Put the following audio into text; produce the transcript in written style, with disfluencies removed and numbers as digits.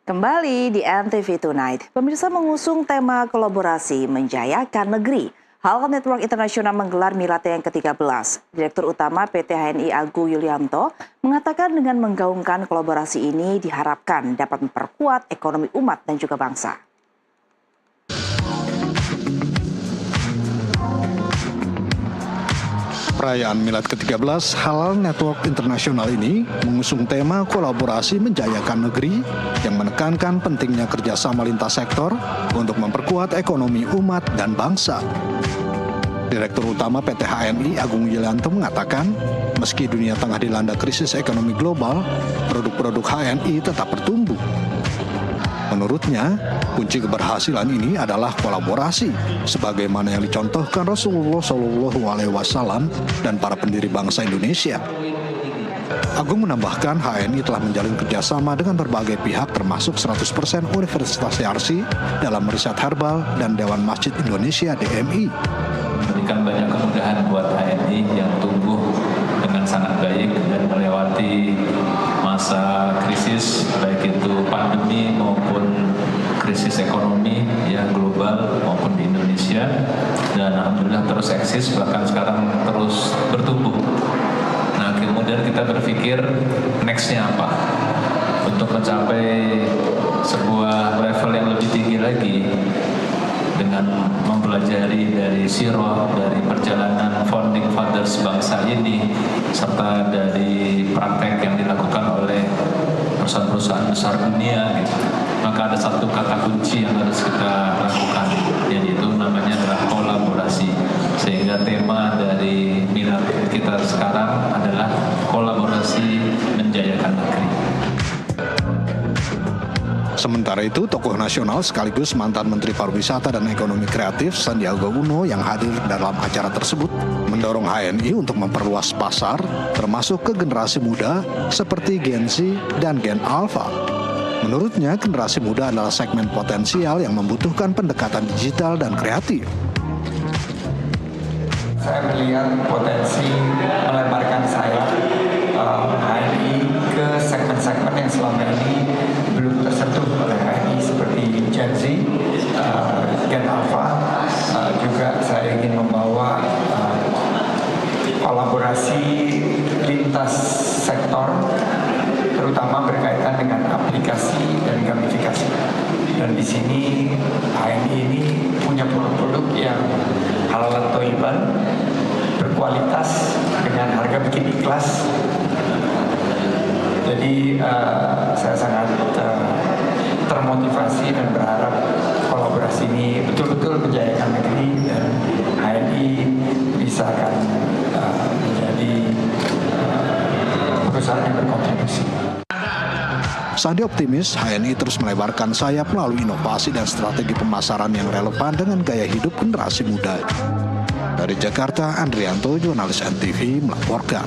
Kembali di NTV Tonight, pemirsa mengusung tema kolaborasi menjayakan negeri. Halal Network Internasional menggelar miladnya yang ke-13. Direktur Utama PT HNI Agung Yulianto mengatakan dengan menggaungkan kolaborasi ini diharapkan dapat memperkuat ekonomi umat dan juga bangsa. Perayaan Milad ke-13 Halal Network Internasional ini mengusung tema kolaborasi menjayakan negeri yang menekankan pentingnya kerjasama lintas sektor untuk memperkuat ekonomi umat dan bangsa. Direktur Utama PT HNI Agung Yulianto mengatakan, meski dunia tengah dilanda krisis ekonomi global, produk-produk HNI tetap bertumbuh. Menurutnya, kunci keberhasilan ini adalah kolaborasi, sebagaimana yang dicontohkan Rasulullah SAW dan para pendiri bangsa Indonesia. Agung menambahkan HNI telah menjalin kerjasama dengan berbagai pihak termasuk 100% Universitas Yarsi dalam riset herbal dan Dewan Masjid Indonesia DMI. Memberikan banyak kemudahan buat HNI yang tumbuh dengan sangat baik dan melewati masa krisis, baik itu pandemi maupun krisis ekonomi ya global maupun di Indonesia, dan alhamdulillah terus eksis, bahkan sekarang terus bertumbuh. Nah, kemudian kita berpikir next-nya apa untuk mencapai sebuah level yang lebih tinggi lagi dengan mempelajari dari sirah, dari perjalanan founding fathers bangsa ini, serta dari praktek yang dilakukan oleh perusahaan-perusahaan besar dunia gitu. Maka ada satu kata kunci yang harus kita lakukan, yaitu namanya adalah kolaborasi. Sehingga tema dari milad kita sekarang adalah kolaborasi menjayakan negeri. Sementara itu, tokoh nasional sekaligus mantan Menteri Pariwisata dan Ekonomi Kreatif Sandiaga Uno yang hadir dalam acara tersebut mendorong HNI untuk memperluas pasar termasuk ke generasi muda seperti Gen Z dan Gen Alpha. Menurutnya, generasi muda adalah segmen potensial yang membutuhkan pendekatan digital dan kreatif. Saya melihat potensi melebarkan sayap HNI ke segmen-segmen yang selama ini belum tersentuh oleh HNI seperti Gen Z, Gen Alpha. Juga saya ingin membawa kolaborasi lintas sektor, terutama berkaitan dengan aplikasi dan gamifikasi. Dan di sini HNI ini punya produk-produk yang halal toiban, berkualitas dengan harga bikin ikhlas. Jadi saya sangat termotivasi dan berharap kolaborasi ini betul-betul menjayakan negeri dan HNI bisa akan menjadi perusahaan yang berkontribusi. Sandi optimis HNI terus melebarkan sayap melalui inovasi dan strategi pemasaran yang relevan dengan gaya hidup generasi muda. Dari Jakarta, Andrianto, jurnalis NTV melaporkan.